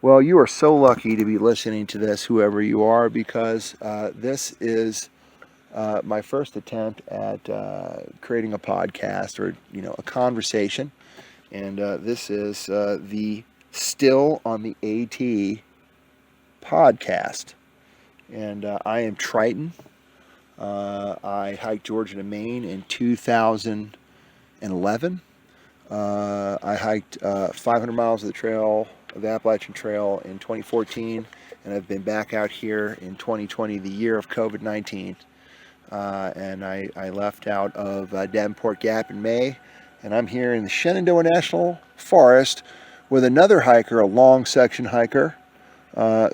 Well, you are so lucky to be listening to this, whoever you are, because this is my first attempt at creating a podcast or a conversation, and this is the Still on the AT podcast, and I am Triton. I hiked Georgia to Maine in 2011. I hiked 500 miles of the trail, of the Appalachian Trail, in 2014, and I've been back out here in 2020, the year of COVID-19. And I left out of Davenport Gap in May, and I'm here in the Shenandoah National Forest with another hiker, a long section hiker,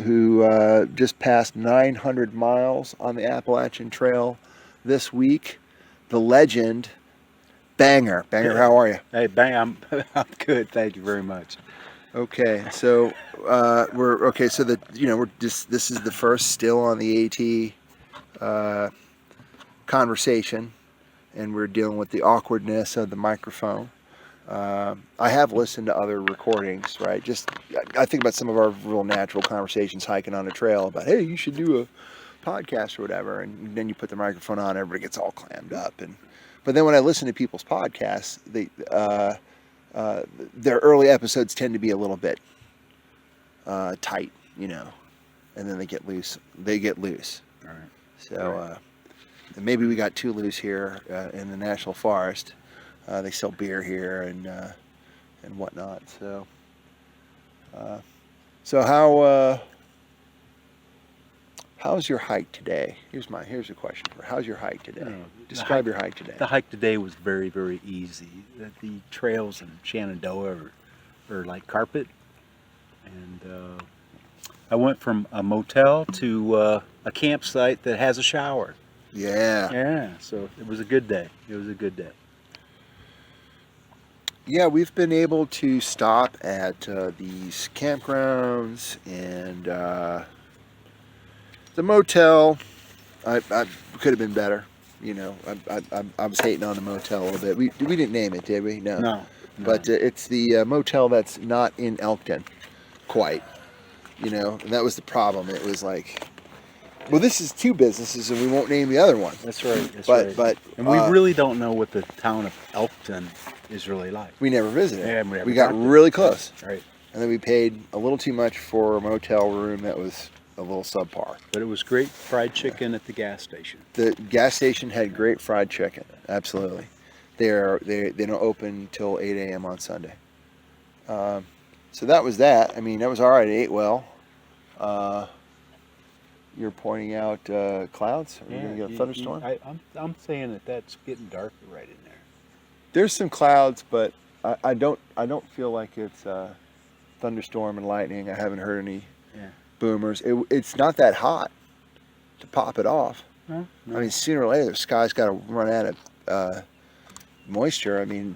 who just passed 900 miles on the Appalachian Trail this week. The legend, Banger. Banger, how are you? Hey, I'm good. Thank you very much. Okay, so this is the first Still on the AT conversation, and we're dealing with the awkwardness of the microphone. I have listened to other recordings, right? I think about some of our real natural conversations hiking on a trail about, hey, you should do a podcast or whatever, and then you put the microphone on, everybody gets all clammed up. But then when I listen to people's podcasts, their early episodes tend to be a little bit tight, and then they get loose. All right. So maybe we got too loose here in the National Forest. They sell beer here and whatnot. So how's your hike today? Here's a question for you. How's your hike today? Describe your hike today. The hike today was very, very easy. The trails in Shenandoah are like carpet, and I went from a motel to a campsite that has a shower. Yeah. So it was a good day. Yeah, we've been able to stop at these campgrounds and the motel. I could have been better. I was hating on the motel a little bit. We didn't name it, did we? No. But it's the motel that's not in Elkton, quite. And that was the problem. It was like, well, this is two businesses, and we won't name the other one. That's right. But and we really don't know what the town of Elkton is really like. We never visited. Yeah, we got really close. Right. And then we paid a little too much for a motel room that was a little subpar. But it was great fried chicken at the gas station. The gas station had great fried chicken. Absolutely. They don't open till 8 a.m. on Sunday. So that was that. I mean, that was all right. I ate well. You're pointing out clouds. Are we going to get a thunderstorm? I'm saying that's getting darker right in there. There's some clouds, but I don't feel like it's thunderstorm and lightning. I haven't heard any boomers. It's not that hot to pop it off. No. I mean, sooner or later, the sky's got to run out of moisture. I mean,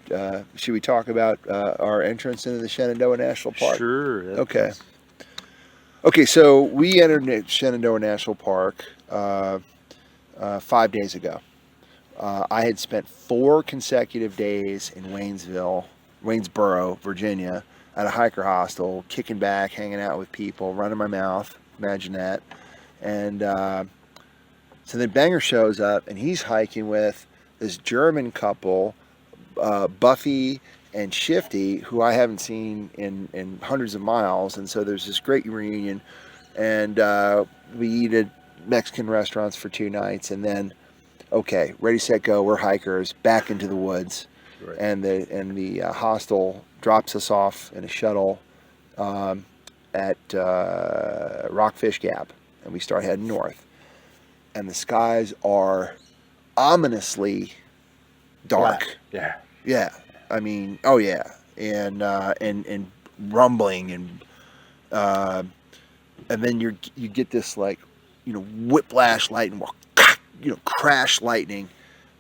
should we talk about our entrance into the Shenandoah National Park? Sure. Okay. Okay, so we entered Shenandoah National Park 5 days ago. I had spent 4 consecutive days in Waynesboro, Virginia, at a hiker hostel, kicking back, hanging out with people, running my mouth. Imagine that. And so then Banger shows up, and he's hiking with this German couple, Buffy and Shifty, who I haven't seen in hundreds of miles. And so there's this great reunion, and we eat at Mexican restaurants for 2 nights, and then, okay, ready, set, go, we're hikers, back into the woods. Right. And the hostel drops us off in a shuttle at Rockfish Gap, and we start heading north. And the skies are ominously dark. Black. Yeah. I mean, oh yeah, and rumbling, and then you get this whiplash lightning, crash lightning,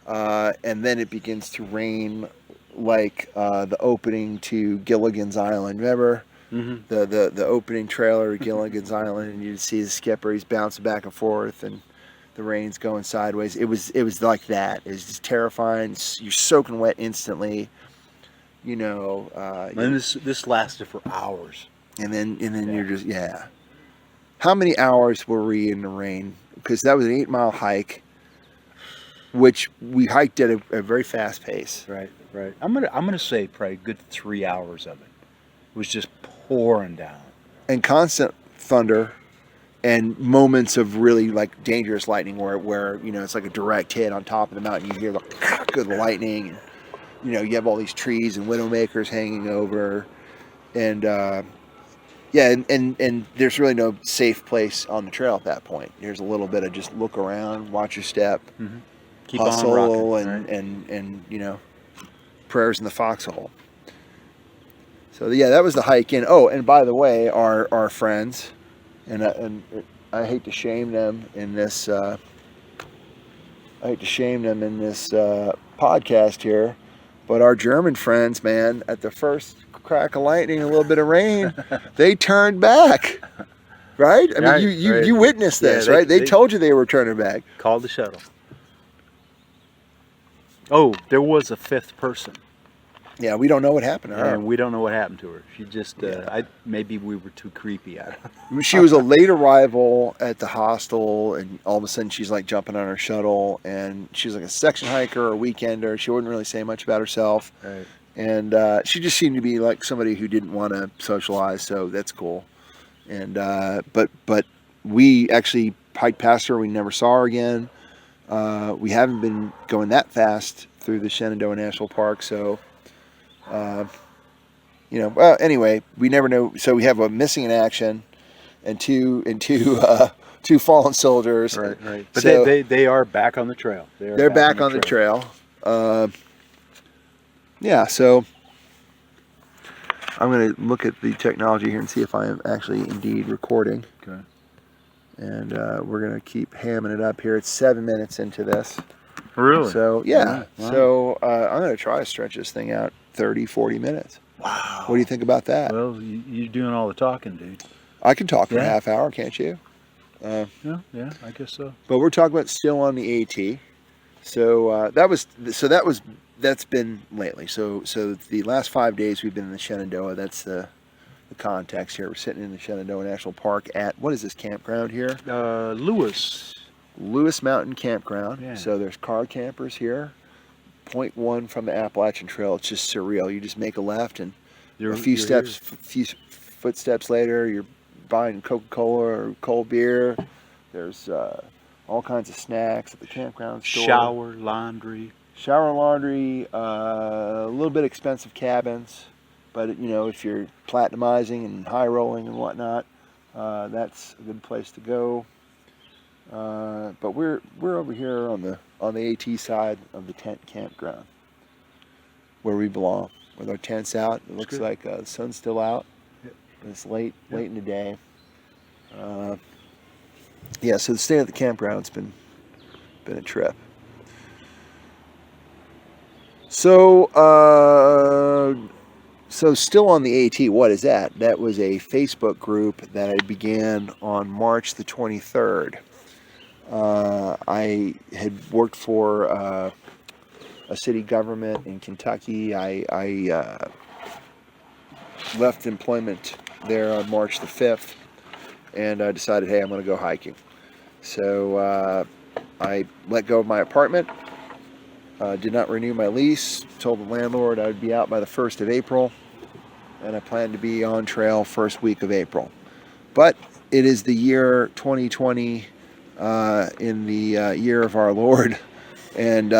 and then it begins to rain like the opening to Gilligan's Island. Remember the opening trailer of Gilligan's Island, and you see the skipper, he's bouncing back and forth, and the rain's going sideways. It was like that. It was just terrifying. You're soaking wet instantly. And this lasted for hours. And then Yeah. you're just, yeah. How many hours were we in the rain? Because that was an 8-mile hike, which we hiked at a very fast pace. Right. I'm gonna say probably a good 3 hours of it was just pouring down. And constant thunder and moments of really like dangerous lightning where it's like a direct hit on top of the mountain. You hear the crack of the lightning. And, you have all these trees and widowmakers hanging over. And and there's really no safe place on the trail at that point. There's a little bit of just look around, watch your step, Keep hustle, on rocking, and prayers in the foxhole. So yeah, that was the hike in. Oh, and by the way, our friends, and I hate to shame them in this. Podcast here, but our German friends, man, at the first crack of lightning, a little bit of rain, they turned back. Right? I mean, you witnessed this, right? They told you they were turning back. Called the shuttle. Oh, there was a fifth person. Yeah, we don't know what happened to her. And we don't know what happened to her. She just, maybe we were too creepy. I don't know. She was a late arrival at the hostel, and all of a sudden she's like jumping on her shuttle, and she's like a section hiker or a weekender. She wouldn't really say much about herself. Right. And she just seemed to be like somebody who didn't want to socialize, so that's cool. And but we actually hiked past her. We never saw her again. We haven't been going that fast through the Shenandoah National Park, so well, anyway, we never know. So we have a missing in action and two fallen soldiers. Right. But so they are back on the trail. They're back on the trail. Yeah, so I'm going to look at the technology here and see if I am actually indeed recording. Okay. And we're going to keep hamming it up here. It's 7 minutes into this. Really? So, yeah. Wow. So I'm going to try to stretch this thing out 30, 40 minutes. Wow. What do you think about that? Well, you're doing all the talking, dude. I can talk for a half hour, can't you? Yeah, I guess so. But we're talking about still on the AT. So that's been lately. So the last 5 days we've been in the Shenandoah. That's the context here. We're sitting in the Shenandoah National Park at, what is this campground here? Lewis Mountain Campground. Yeah. So there's car campers here. 0.1 from the Appalachian Trail. It's just surreal. You just make a left, and a few footsteps later, you're buying Coca-Cola or cold beer. There's all kinds of snacks at the campground store. Shower, laundry, a little bit expensive cabins, but if you're platinumizing and high rolling and whatnot, that's a good place to go. But we're over here on the AT side of the tent campground, where we belong, with our tents out. It looks like the sun's still out. Yep. It's late in the day. So the stay at the campground's been a trip. So still on the AT, what is that? That was a Facebook group that I began on March the 23rd. I had worked for a city government in Kentucky. I left employment there on March the 5th, and I decided, hey, I'm going to go hiking. So I let go of my apartment, did not renew my lease, told the landlord I would be out by the 1st of April, and I planned to be on trail first week of April. But it is the year 2020, in the year of our Lord, and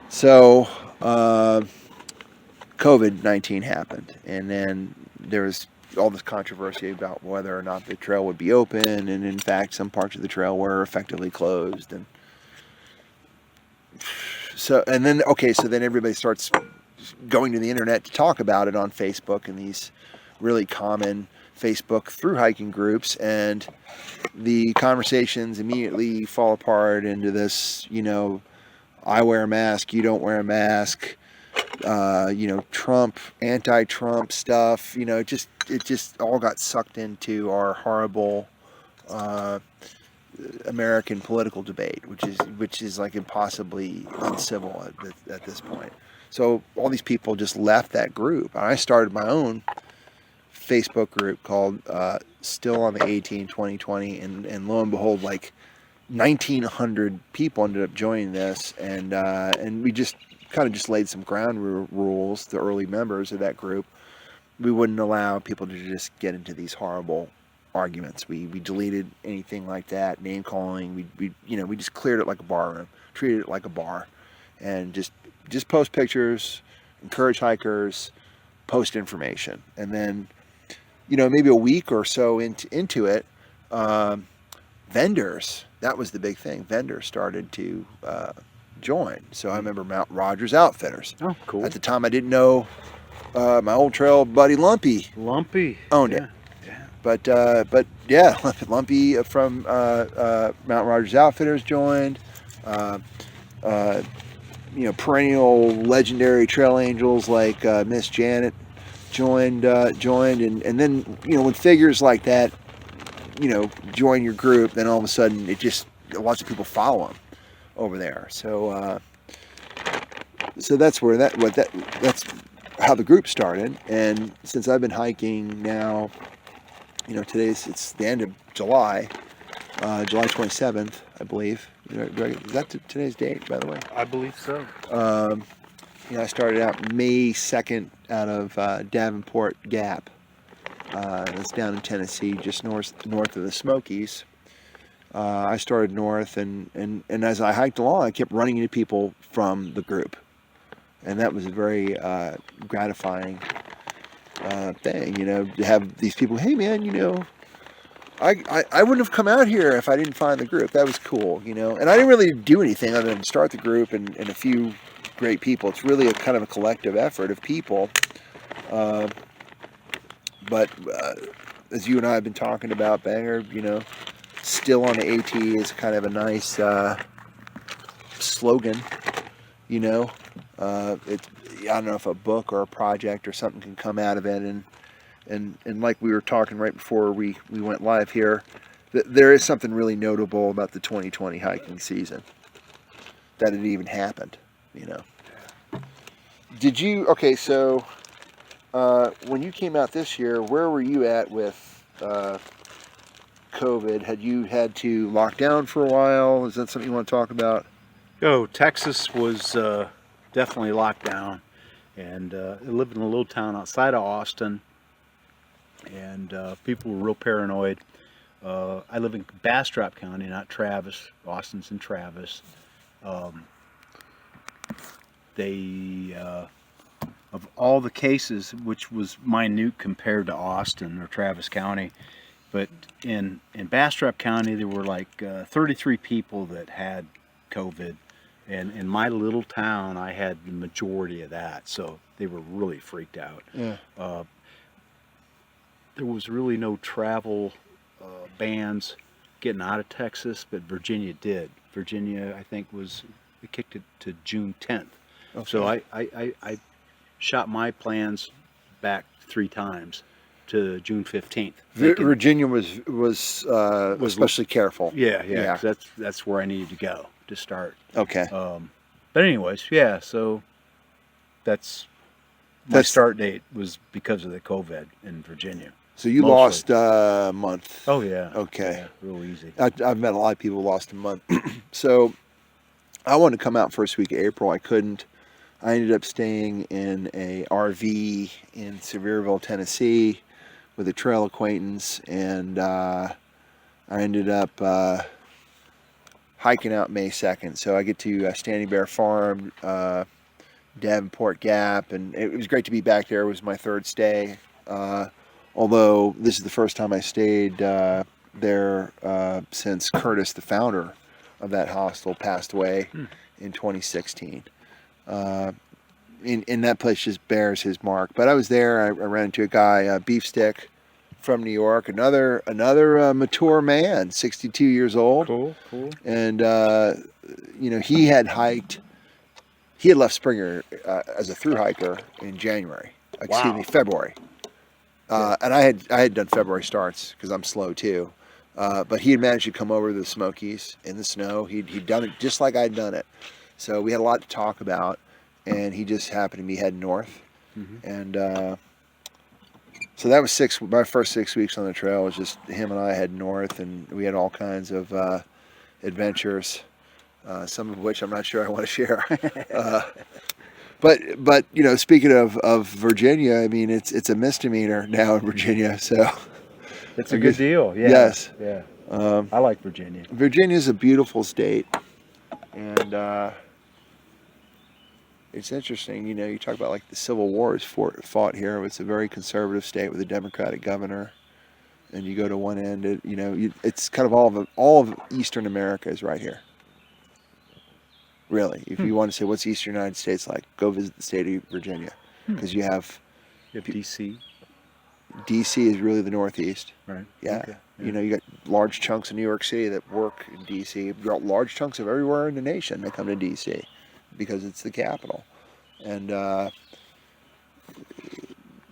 so COVID-19 happened, and then there was all this controversy about whether or not the trail would be open, and in fact some parts of the trail were effectively closed. And so then everybody starts going to the internet to talk about it on Facebook and these really common Facebook through hiking groups, and the conversations immediately fall apart into this, I wear a mask, you don't wear a mask, Trump, anti-Trump stuff. It just all got sucked into our horrible American political debate, which is like impossibly uncivil at this point. So all these people just left that group, and I started my own Facebook group called Still on the AT in 2020, and lo and behold, like 1,900 people ended up joining this, and we just kind of just laid some ground rules. The early members of that group, we wouldn't allow people to just get into these horrible arguments. We deleted anything like that, name calling. We just cleared it like a bar room, treated it like a bar, and just post pictures, encourage hikers, post information, and then maybe a week or so into it, vendors. That was the big thing. Vendors started to join. So I remember Mount Rogers Outfitters. Oh, cool. At the time, I didn't know my old trail buddy Lumpy owned it. Yeah. But yeah, Lumpy from Mount Rogers Outfitters joined. Perennial legendary trail angels like Miss Janet joined, and then when figures like that join your group, then all of a sudden lots of people follow them over there. So that's that's how the group started. And since I've been hiking now, it's the end of July, July 27th, I believe. Is that today's date, by the way? I believe so. I started out May 2nd out of Davenport Gap. It's down in Tennessee, just north of the Smokies. I started north, and as I hiked along, I kept running into people from the group, and that was a very gratifying thing, to have these people. Hey, man, I wouldn't have come out here if I didn't find the group. That was cool, and I didn't really do anything other than start the group and a few great people. It's really a kind of a collective effort of people. But as you and I have been talking about, Banger, Still on the AT is kind of a nice slogan. I don't know if a book or a project or something can come out of it, and like we were talking right before we went live here, there is something really notable about the 2020 hiking season, that it even happened. Did you? Okay, so. When you came out this year, where were you at with COVID? Had you had to lock down for a while? Is that something you want to talk about? Texas was definitely locked down, and I lived in a little town outside of Austin, and people were real paranoid. I live in Bastrop County, not Travis. Austin's in Travis. Of all the cases, which was minute compared to Austin or Travis County, but in Bastrop County there were like 33 people that had COVID, and in my little town I had the majority of that, so they were really freaked out. Yeah. There was really no travel bans getting out of Texas, but Virginia did. Virginia, I think, we kicked it to June 10th. Okay. So I shot my plans back 3 times to June 15th. Virginia was especially careful. Yeah. That's where I needed to go to start. Okay. But anyways, yeah. So that's my start date was because of the COVID in Virginia. So you lost a month. Oh yeah. Okay. Yeah, real easy. I've met a lot of people who lost a month. So I wanted to come out first week of April. I couldn't. I ended up staying in a RV in Sevierville, Tennessee, with a trail acquaintance, and I ended up hiking out May 2nd. So I get to Standing Bear Farm, Davenport Gap, and it was great to be back there. It was my 3rd stay, although this is the first time I stayed there since Curtis, the founder of that hostel, passed away in 2016. And that place just bears his mark. But I was there. I ran into a guy, Beefstick, from New York. Another mature man, 62 years old. Cool. And he had hiked. He had left Springer as a thru hiker in January. Excuse me, February. And I had done February starts because I'm slow too. But he had managed to come over to the Smokies in the snow. He'd done it just like I'd done it. So we had a lot to talk about, and he just happened to be heading north. Mm-hmm. And So that was my first 6 weeks on the trail was just him and I heading north, and we had all kinds of adventures, some of which I'm not sure I want to share. But you know, speaking of Virginia, I mean it's a misdemeanor now in Virginia, so It's a good deal. Yeah. Yes. Yeah. I like Virginia. Virginia's a beautiful state, and it's interesting. You know, you talk about like the Civil War is fought here. It's a very conservative state with a Democratic governor, and you go to one end. It's kind of all of Eastern America is right here. Really, if you want to say what's Eastern United States like, go visit the state of Virginia, because you have D.C. D.C. is really the Northeast. Right. Yeah. Okay. You know, you got large chunks of New York City that work in D.C. You got large chunks of everywhere in the nation that come to D.C. because it's the capital, and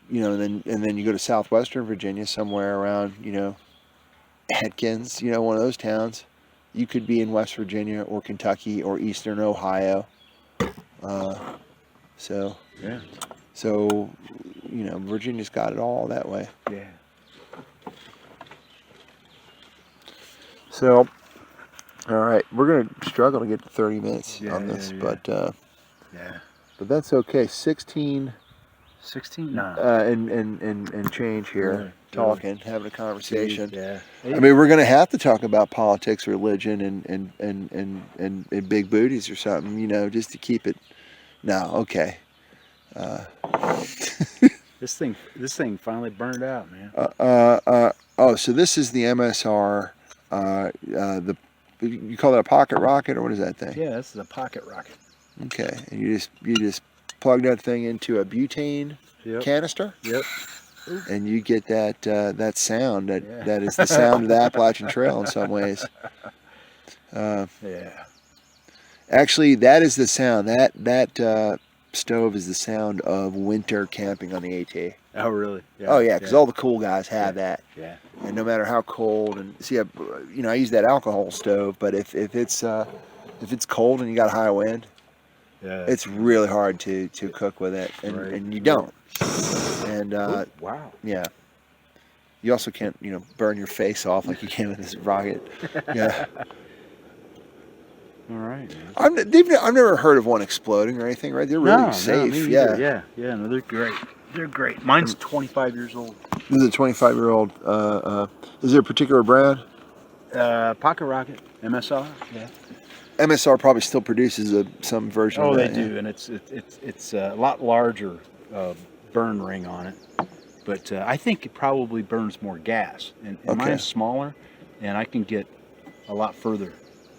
you know, and then you go to southwestern Virginia, somewhere around, you know, Atkins, you know, one of those towns. You could be in West Virginia or Kentucky or Eastern Ohio. So you know, Virginia's got it all that way. Yeah. So, all right, we're gonna struggle to get to 30 minutes on this, yeah. but that's okay. 16 Nah. and change here, Really? talking, having a conversation. Yeah. I mean, we're gonna have to talk about politics, religion, and big booties or something, you know, just to keep it. No, okay. This thing finally burned out, man. So this is the MSR. You call that a pocket rocket, or what is that thing? Yeah, this is a pocket rocket. Okay, and you just plug that thing into a butane canister. Yep. And you get that sound that is the sound of the Appalachian Trail in some ways. Yeah. Actually, that is the sound. That stove is the sound of winter camping on the AT. Oh, really? Yeah. Oh yeah, because all the cool guys have that. Yeah. And no matter how cold, and see, I use that alcohol stove, but if it's cold and you got a high wind, it's really hard to cook with it, and you don't. And wow. Yeah. You also can't, you know, burn your face off like you can with this rocket. Yeah. All right. I've never heard of one exploding or anything, right? They're really safe. No, Yeah. Yeah. No, they're great. They're great. Mine's 25 years old. This is a 25-year-old. Is there a particular brand? Pocket rocket, MSR. Yeah. MSR probably still produces some version of that. Oh, they do, and it's a lot larger burn ring on it. But I think it probably burns more gas. And mine's smaller, and I can get a lot further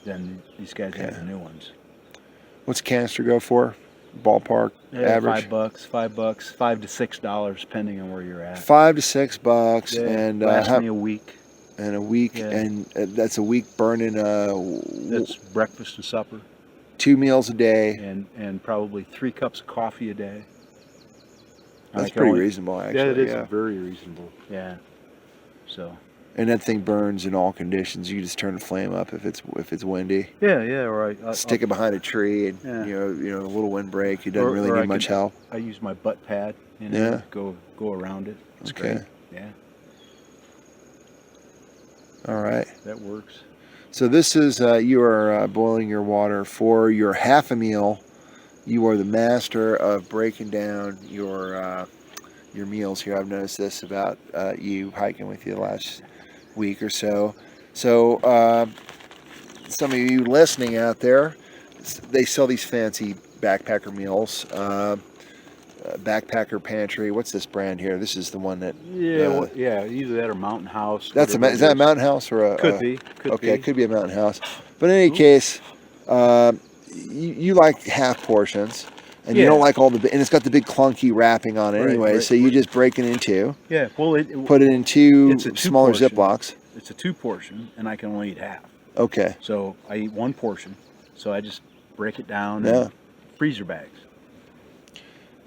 than these guys have the new ones. What's a canister go for? Ballpark average? $5, $5 to $6, depending on where you're at. $5 to $6, and lasts me a week. And a week, and that's a week burning. That's breakfast and supper. 2 meals a day. And probably 3 cups of coffee a day. That's pretty reasonable, actually. Yeah, it is very reasonable. Yeah. So. And that thing burns in all conditions. You just turn the flame up if it's windy. Yeah, right. Stick it behind a tree, and you know, a little windbreak. It doesn't really need much help. I use my butt pad. Go around it. It's great. Yeah. All right. That works. So this is you are boiling your water for your half a meal. You are the master of breaking down your meals here. I've noticed this about you hiking with you the last week or so. So some of you listening out there, they sell these fancy backpacker meals. Backpacker Pantry. What's this brand here? This is the one that. Either that or Mountain House. Is that a Mountain House or a? Could be. It could be a Mountain House. But in any case, you like half portions, and you don't like all and it's got the big clunky wrapping on it anyway. So you just break it in two. Yeah. Well, put it in two smaller Ziplocs. It's a 2 portion, and I can only eat half. Okay. So I eat 1 portion. So I just break it down in freezer bags.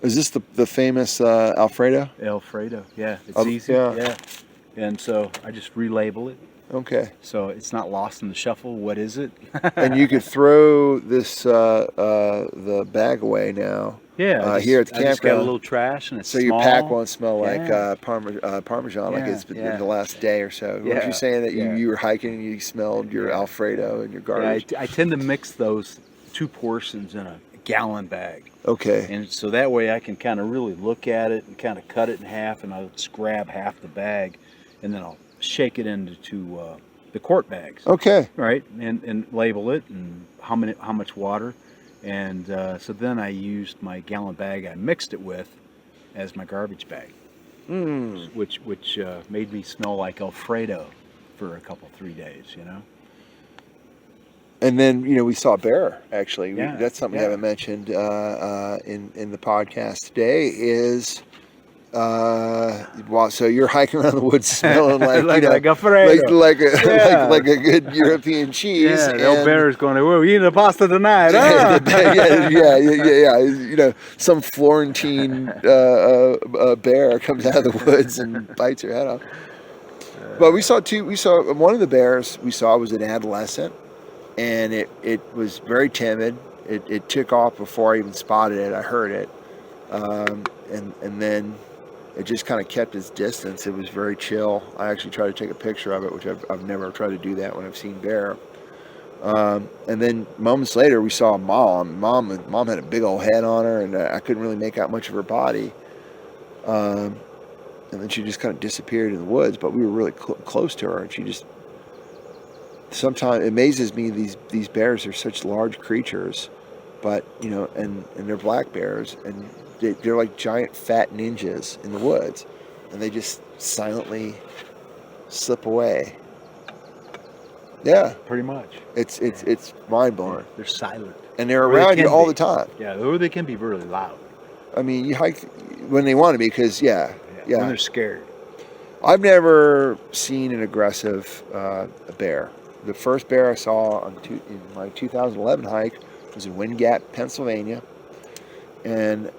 Is this the famous Alfredo? Alfredo, yeah. It's easy, yeah. And so I just relabel it. Okay. So it's not lost in the shuffle. What is it? And you could throw this the bag away now. Yeah, here at the I just got a campground. little trash, and it's So small. your pack won't smell like Yeah. Parmesan like Yeah, it's been yeah. in the last day or so. Weren't Yeah, you saying that yeah. you were hiking and you smelled your Yeah. Alfredo and your Yeah, garbage? I tend to mix those 2 portions in a gallon bag. Okay. And so that way I can kind of really look at it and kind of cut it in half, and I'll just grab half the bag, and then I'll shake it into the quart bags, Okay. right? And label it and how much water. And so then I used my gallon bag I mixed it with as my garbage bag, which made me smell like Alfredo for a couple 3 days, you know. And then we saw a bear. Actually, Yeah, that's something we yeah. haven't mentioned in the podcast today. Is so you're hiking around the woods smelling like like Alfredo, like a good European cheese. Yeah, the old bear is going, "We're eating the pasta tonight." Yeah, Huh? yeah. Some Florentine bear comes out of the woods and bites your head off. But we saw one of the bears we saw was an adolescent, and it was very timid. It took off before I even spotted it. I heard it, and then it just kind of kept its distance. It was very chill. I actually tried to take a picture of it, which I've never tried to do that when I've seen bear. And then moments later, we saw a mom. Mom had a big old head on her, and I couldn't really make out much of her body. And then she just kind of disappeared in the woods. But we were really close to her, and she just. Sometimes it amazes me these bears are such large creatures, but and they're black bears, and they're like giant fat ninjas in the woods, and they just silently slip away. Yeah, Pretty much. It's mind blowing. They're silent, And they're Or they around you can all be. the time. Yeah, or they can be really loud. I mean, you hike when they want to be, because yeah. When they're scared. I've never seen an aggressive bear. The first bear I saw in my 2011 hike was in Wind Gap, Pennsylvania. And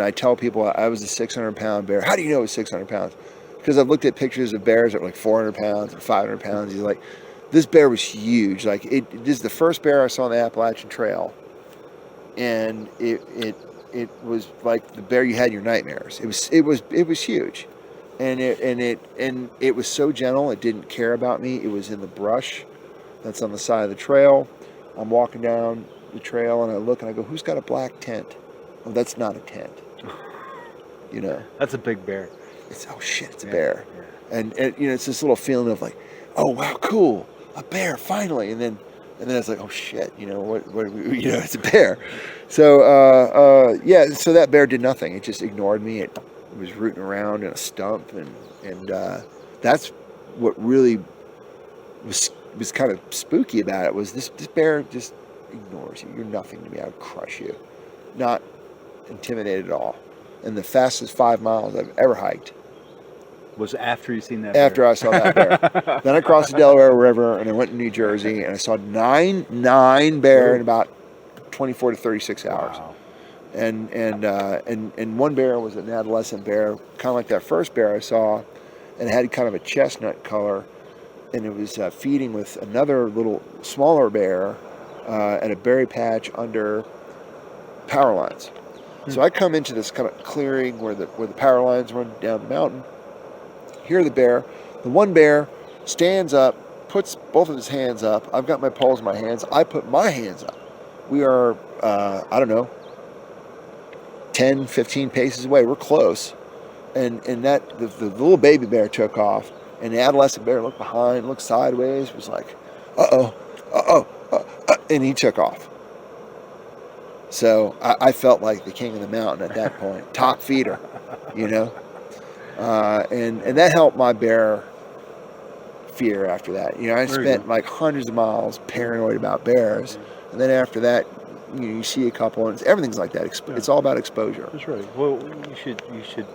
I tell people I was a 600-pound bear. How do you know it was 600 pounds? Because I've looked at pictures of bears that were like 400 pounds and 500 pounds. He's like, this bear was huge. Like this is the first bear I saw on the Appalachian Trail, and it was like the bear you had in your nightmares. It was huge, and it was so gentle. It didn't care about me. It was in the brush that's on the side of the trail. I'm walking down the trail, and I look and I go, who's got a black tent? Oh, that's not a tent. That's a big bear. It's it's a bear. Yeah. And it's this little feeling of like, oh wow, cool, a bear finally. And then it's like, oh shit, what it's a bear. So so that bear did nothing. It just ignored me. It was rooting around in a stump, and that's what really was kind of spooky about it. Was this bear just ignores you. You're nothing to me. I would crush you. Not intimidated at all. And the fastest 5 miles I've ever hiked was after you seen that after bear. I saw that bear. Then I crossed the Delaware River, and I went to New Jersey, and I saw nine bear in about 24 to 36 hours. Wow. And one bear was an adolescent bear, kind of like that first bear I saw, and it had kind of a chestnut color, and it was feeding with another little smaller bear at a berry patch under power lines. So I come into this kind of clearing where the power lines run down the mountain. Hear the bear. The one bear stands up, puts both of his hands up. I've got my poles in my hands. I put my hands up. We are, 10, 15 paces away. We're close. And that the little baby bear took off, and the adolescent bear looked behind, looked sideways, was like, and he took off. So I felt like the king of the mountain at that point, top feeder, and that helped my bear fear after that. I spent like hundreds of miles paranoid about bears, and then after that, you see a couple, and everything's like that. It's all about exposure. That's right. Well, you should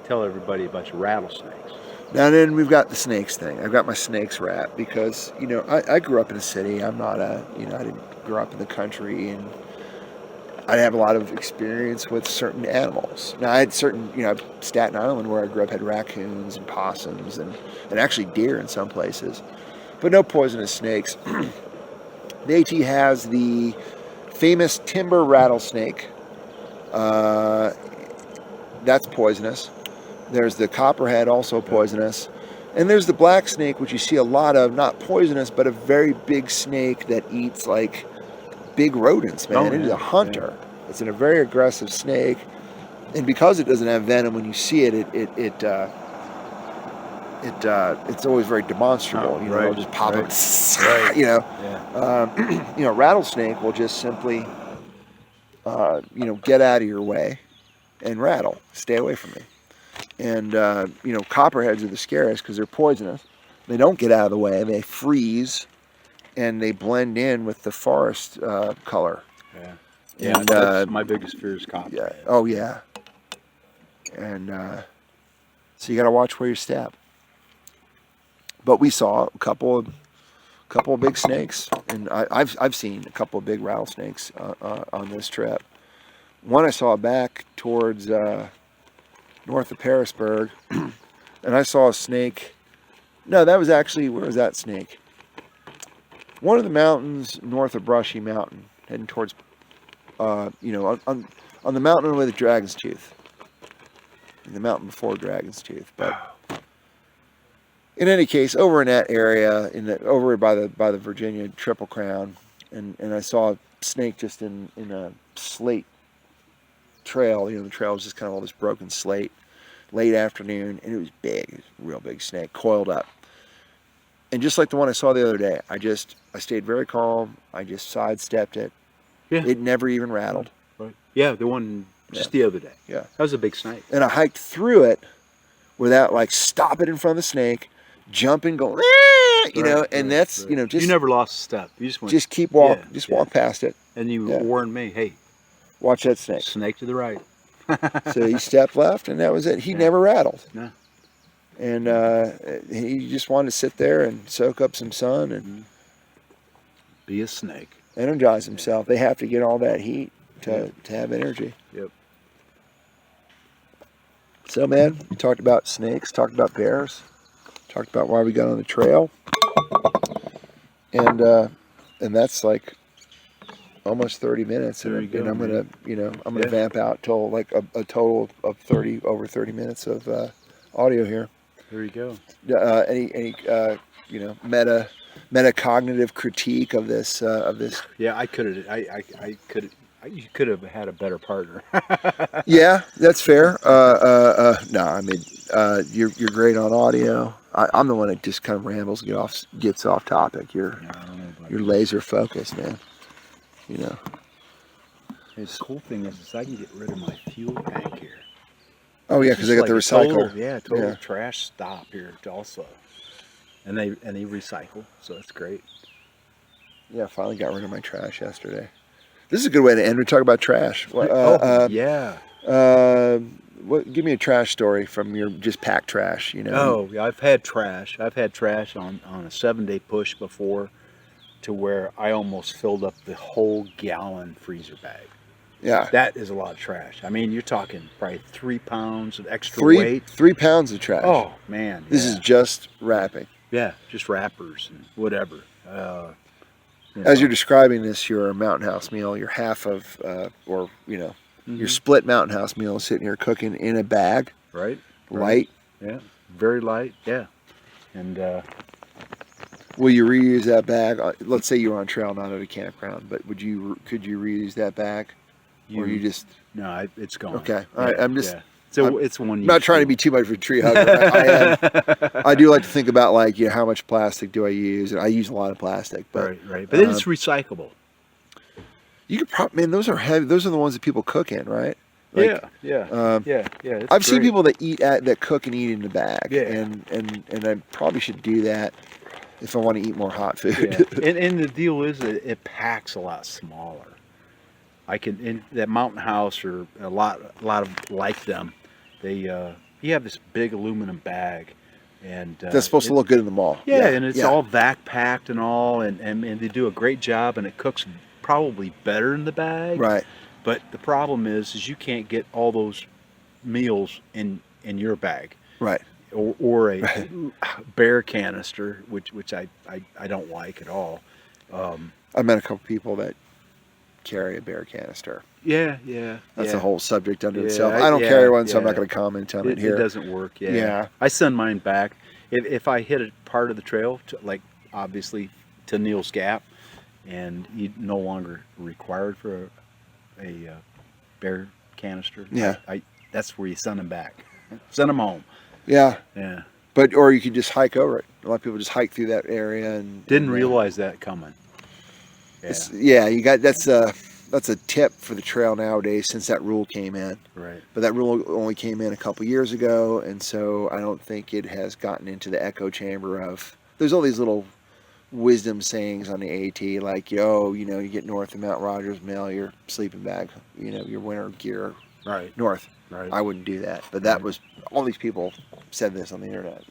tell everybody about your rattlesnakes. Now then, we've got the snakes thing. I've got my snakes wrap because I grew up in a city. I'm not I didn't grow up in the country, and I have a lot of experience with certain animals. Now, I had certain, Staten Island, where I grew up, had raccoons and possums and actually deer in some places, but no poisonous snakes. The AT has the famous timber rattlesnake, That's poisonous. There's the copperhead, also poisonous. And there's the black snake, which you see a lot of, not poisonous, but a very big snake that eats like big rodents, man. It is a hunter. Yeah. It's a very aggressive snake. And because it doesn't have venom, when you see it, it's always very demonstrable. You know, it'll just pop up. You know, you know, rattlesnake will just simply, you know, get out of your way and rattle. Stay away from me. And you know, copperheads are the scariest because they're poisonous. They don't get out of the way. They freeze, and they blend in with the forest color. Yeah. And that's my biggest fear is copperhead. Yeah. Oh yeah. And so you got to watch where you step. But we saw a couple of big snakes, and I've seen a couple of big rattlesnakes on this trip. One I saw back towards north of Harrisburg, and I saw a snake. No, that was actually, where was that snake? One of the mountains north of Brushy Mountain, heading towards, you know, on the mountain with the Dragon's Tooth. The mountain before Dragon's Tooth, but in any case, over in that area, over by the Virginia Triple Crown, and I saw a snake just in a slate trail. You know, the trail was just kind of all this broken slate. Late afternoon, and it was big. It was a real big snake, coiled up. And just like the one I saw the other day, I stayed very calm. I just sidestepped it. Yeah. It never even rattled. Right. Yeah, the one just the other day. Yeah. That was a big snake. And I hiked through it without like stopping in front of the snake, jumping, going, you know, and that's, you know, just. You never lost a step. You just went. Just keep walking, walk past it. And you warned me, hey. Watch that snake. Snake to the right. So he stepped left, and that was it. He never rattled. No. And he just wanted to sit there and soak up some sun and be a snake. Energize himself. They have to get all that heat to have energy. Yep. So, man, we talked about snakes, talked about bears, talked about why we got on the trail, and that's like almost 30 minutes, and I'm gonna, you know, I'm gonna vamp out till like a total of over 30 minutes of audio here. There you go. Any you know, metacognitive critique of this? Yeah, I could have. You could have had a better partner. Yeah, that's fair. No, I mean, you're great on audio. I'm the one that just kind of rambles, gets off topic. You're laser focused, man. You know. The cool thing is I can get rid of my fuel tank here. Oh yeah, because they got the recycle. Total trash stop here also, and they recycle, so it's great. Yeah, I finally got rid of my trash yesterday. This is a good way to end. We talk about trash. Yeah. Give me a trash story from your just packed trash. You know. Oh, I've had trash. I've had trash on a 7-day push before, to where I almost filled up the whole gallon freezer bag. Yeah. That is a lot of trash. I mean, you're talking probably 3 pounds of extra weight. 3 pounds of trash. Oh, man. This is just wrapping. Yeah, just wrappers and whatever. As you're describing this, your Mountain House meal, your half of, or, you know, your split Mountain House meal is sitting here cooking in a bag. Right. Light. Yeah. Very light. Yeah. And, will you reuse that bag? Let's say you're on trail, not at a campground, but could you reuse that bag? Or you just... No, it's gone. Okay. All right. I'm just... Yeah. So it's one. I'm not trying to be too much of a tree hugger. I do like to think about, like, you know, how much plastic do I use? And I use a lot of plastic, but right. But it's recyclable. You could probably, man, those are heavy. Those are the ones that people cook in, right? Like, yeah. I've seen people that cook and eat in the bag. Yeah. And I probably should do that if I want to eat more hot food. Yeah. and the deal is that it packs a lot smaller. In that Mountain House, or a lot of like them. You have this big aluminum bag, and that's supposed to look good in the mall. Yeah, and it's all vac packed and all, and they do a great job, and it cooks probably better in the bag. Right. But the problem is you can't get all those meals in your bag. Right. Or a bear canister, which I don't like at all. I met a couple people that carry a bear canister. Yeah, yeah. That's yeah. a whole subject unto Yeah, itself. I don't yeah, carry one, so I'm yeah. not going to comment on it It here. doesn't work. Yeah. Yeah. I send mine back if I hit a part of the trail, like obviously to Neil's Gap, and you no longer required for a bear canister. Yeah. That's where you send them back. Send them home. Yeah. Yeah. But or you could just hike over it. A lot of people just hike through that area and Didn't realize that coming. Yeah. Yeah, you got that's a tip for the trail nowadays since that rule came in. Right. But that rule only came in a couple years ago, and so I don't think it has gotten into the echo chamber of. There's all these little wisdom sayings on the AT, like, you get north of Mount Rogers, mail your sleeping bag, your winter gear Right. north. Right. I wouldn't do that, but that was all these people said this on the internet.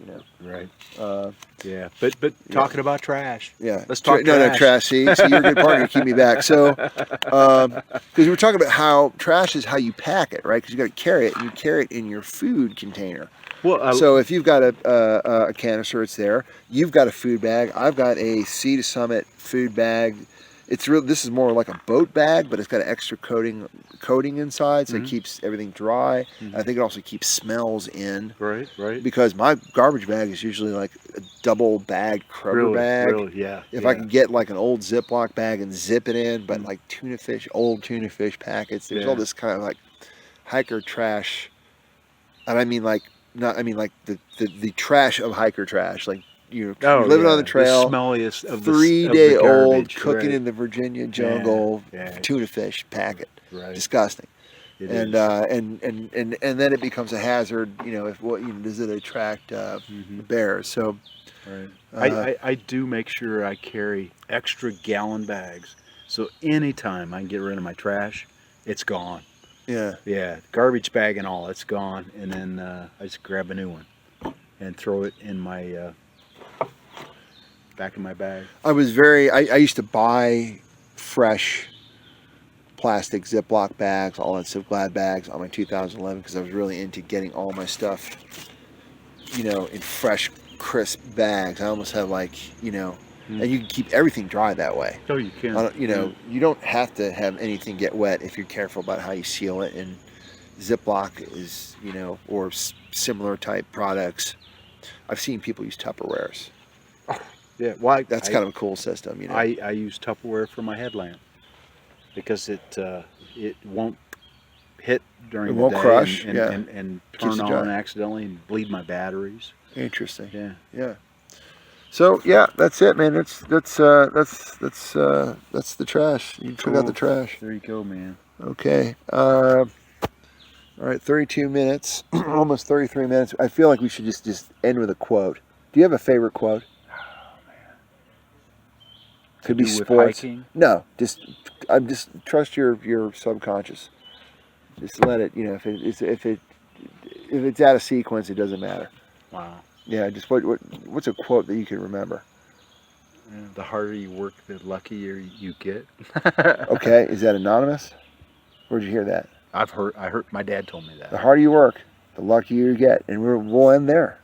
Right. Uh, Yeah. But talking about trash. Yeah. Let's talk No, trash. See, you're a good partner to keep me back. So, because we're talking about how trash is how you pack it, right? Because you got to carry it, and you carry it in your food container. Well, So if you've got a canister, it's there. You've got a food bag. I've got a Sea to Summit food bag. This is more like a boat bag, but it's got an extra coating inside, so it keeps everything dry. I think it also keeps smells in. Right. Because my garbage bag is usually like a double bagged Kroger bag. Really, yeah. If I could get like an old Ziploc bag and zip it in, but like old tuna fish packets, there's all this kind of like hiker trash, and I mean like the trash of hiker trash, like you're living on the trail, the smelliest of 3-day old, garbage, cooking right. in the Virginia jungle, tuna fish packet, disgusting. And then it becomes a hazard. Does it attract bears? So, I do make sure I carry extra gallon bags, so anytime I can get rid of my trash, it's gone. Yeah, garbage bag and all, it's gone, and then I just grab a new one and throw it in my back in my bag. I used to buy fresh plastic Ziploc bags, all in Ziploc bags on my 2011 because I was really into getting all my stuff, in fresh, crisp bags. I almost have and you can keep everything dry that way. Oh, you can. You don't have to have anything get wet if you're careful about how you seal it. And Ziploc is, or similar type products. I've seen people use Tupperwares. Yeah, well, that's kind of a cool system. I use Tupperware for my headlamp because it won't hit during the day crush, and turn on accidentally and bleed my batteries. Interesting. Yeah. So that's it, man. That's the trash. You took out the trash. There you go, man. Okay. All right, 32 minutes, almost 33 minutes. I feel like we should just end with a quote. Do you have a favorite quote? Could be sports. Hiking? No, just trust your subconscious. Just let it. If it's out of sequence, it doesn't matter. Wow. Yeah. Just what's a quote that you can remember? The harder you work, the luckier you get. Okay. Is that anonymous? Where'd you hear that? I heard my dad told me that. The harder you work, the luckier you get, and we'll end there.